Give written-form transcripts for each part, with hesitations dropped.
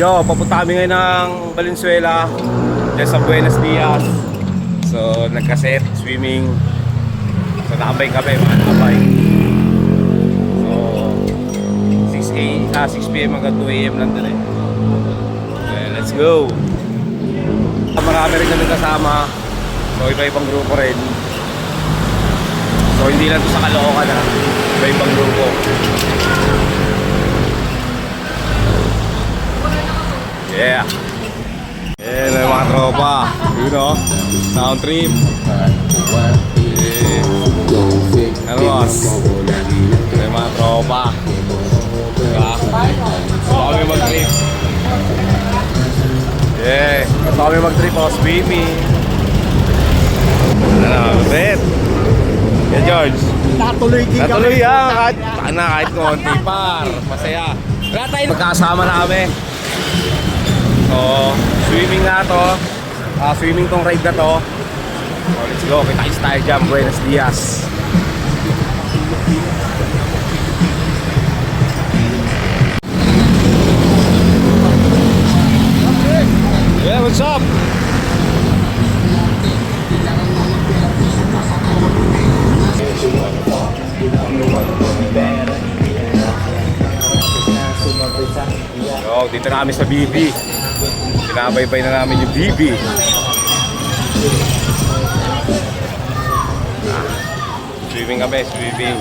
Yo, papunta kami ngayon ng Valenzuela, dyan sa Buenos Dias. So, nagkaset, swimming. So, nakabay kami, mga nakabay. So, 6 p.m. hanggang 2 a.m. lang doon eh. Okay, let's go! Marami rin kami kasama. So, iba-ibang grupo rin. So, hindi lang ito sa Caloocan na. Iba-ibang grupo. Yeah. Yeah, may mga tropa. You know, sound trip. Yeah. Ano boss? May mga tropa. Diba? Gusto kami mag-trip. Yeah. Gusto kami mag-trip o swimming. Ano, bet? Yeah, George. Natuloy din Natuloy yan. Kahit konti par. Masaya. Wala tayo. Magkasama na kami. So, swimming na to. Swimming tong ride na to. So, let's go. Kita tayo dyan. Buenos Dias. Yeah, what's up? Yo, dito na kami sa BB. Pinabaybay na namin yung BB. Swimming kami, swimming.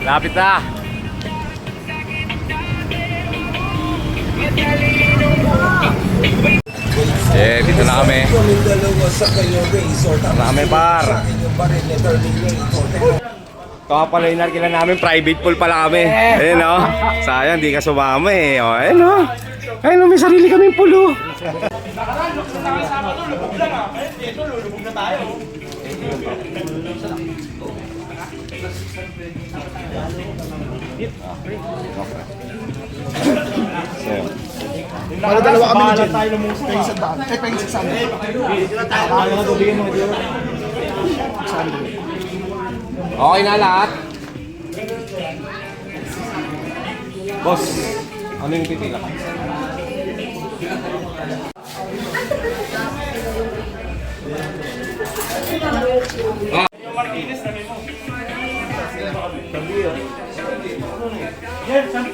Lapit na. Eh, dito na kami. Dito na kami, par. Ito pala yung narkila namin, private pool pala kami. Ayun o. Sayang, di ka sumama eh. O, ayun o. Ayun o, may sarili kaming pool o. Para dalawa kami ni Jen. Kayo sa daan. Eh, pahing 600. Kaya nga gawin mo. Okay na lahat. Boss, ano yung titila ka?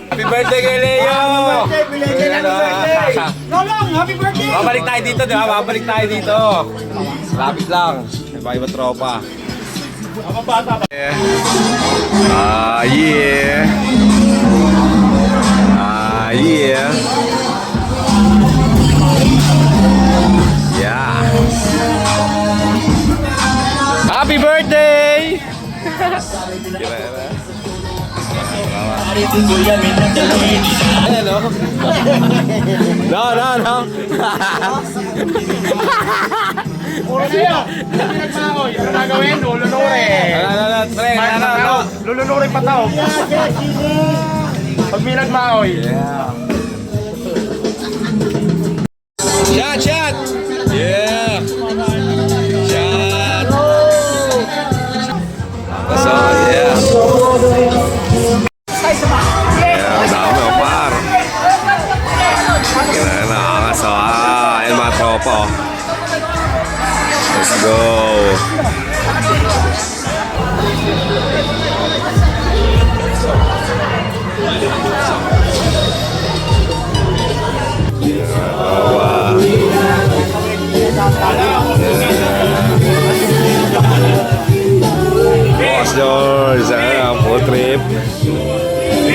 Happy birthday kay Leo! Lolong, happy birthday! Babalik tayo dito, di ba? Babalik tayo dito. Lapit lang. Iba-iba tropa. Yeah. Yeah. Yeah. Yeah. Happy birthday! Hello. No. Puro siya! Pinagmakoy! Ano na gawin? Lulunurin! Lulunurin pa tao! Pag pinagmakoy! Shot! Yeah! Shot! That's all, yeah! Yeah, dami o par! Nakakas o, ayun mga tropa o. Let's go! Boss George, full trip.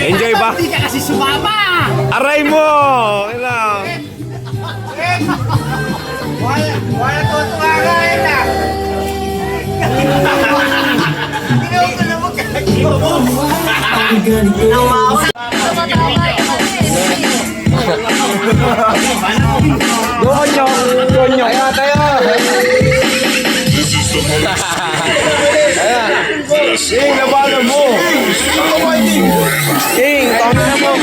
Enjoy ba? Hindi ka kasi sumama! Aray mo! Ilang? Wala to tumagain na! Donyo! Ayan, tayo! King, labanan mo! King, tawanan mo!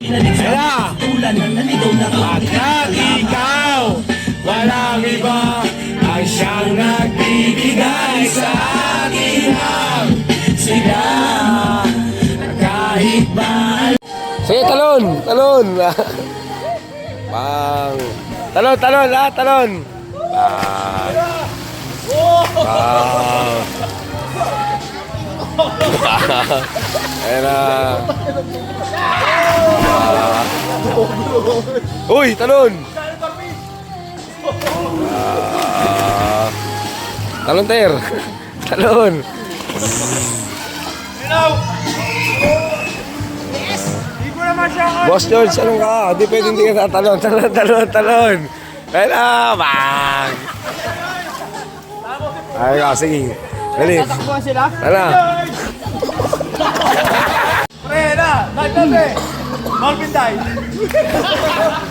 Kaya, pagkat ikaw, walang iba ang siyang nagbibigay sa akin ng sila. Kahit ba... Sige, talon! Talon! Bang! Talon! Talon! Lahat talon! Bang! Bang! Ayan na! Uy! Talon! Talon, Ter! Talon! Boss George, anong ka? Di pwede hindi ka tatalon. Talon, talon, talon. Ayun na, bang! Ayun ka, sige. Dali. Tatakbuhan sila? Tala. Pre, na! Nagtabi! Malvin Day!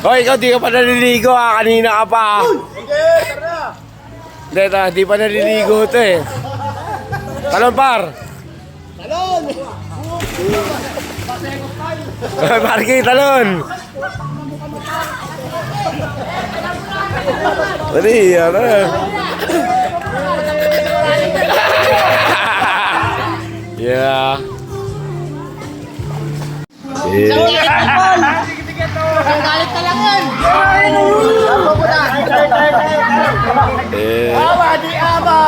Hoy, ikaw di ka pa naliligo ha. Kanina ka pa. Okay, tara! Hindi, di pa naliligo ito eh. Talon, par. Talon! Parky, talon. Dali, ano. Yeah. Galit ka lang yan! Aba, di aba!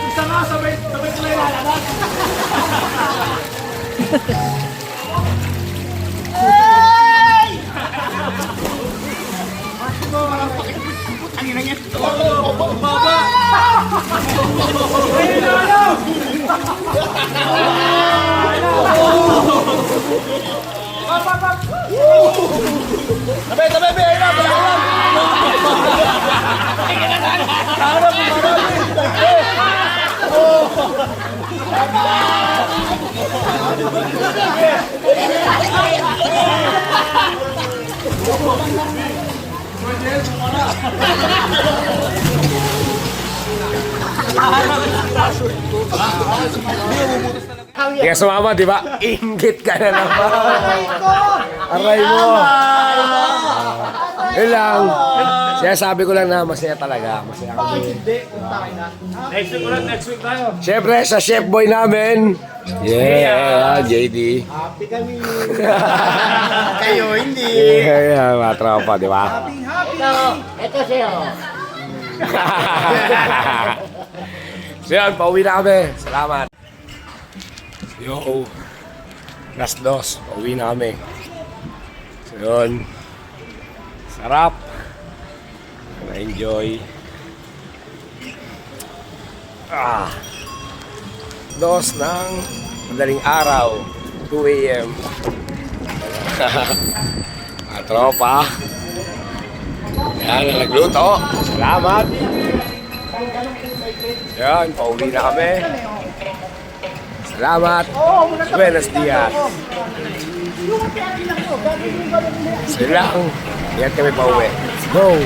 Isa nga, sabay ko na ilalabas. Kaya sumama, di ba? Inggit ka na naman. Aray mo. Yun lang. Kaya sabi ko lang na masaya talaga. Masaya kami. Next week ulit, next week tayo. Siyempre, sa chef boy namin. Yeah, JD. Happy kami. Kayo, hindi. Yeah, mga tropa, di ba? Ito siya. So yun, pauwi na kami. Salamat. Yo, last dos, pauwi na kami. So yun, sarap. Na-enjoy. Dos ng madaling araw, 2 AM. Mga tropa. Yan, na nagluto. Salamat. Yan, pauwi na kami. Salamat. Buenos dias. Sila lang. Yan kami pauwi. Let's go.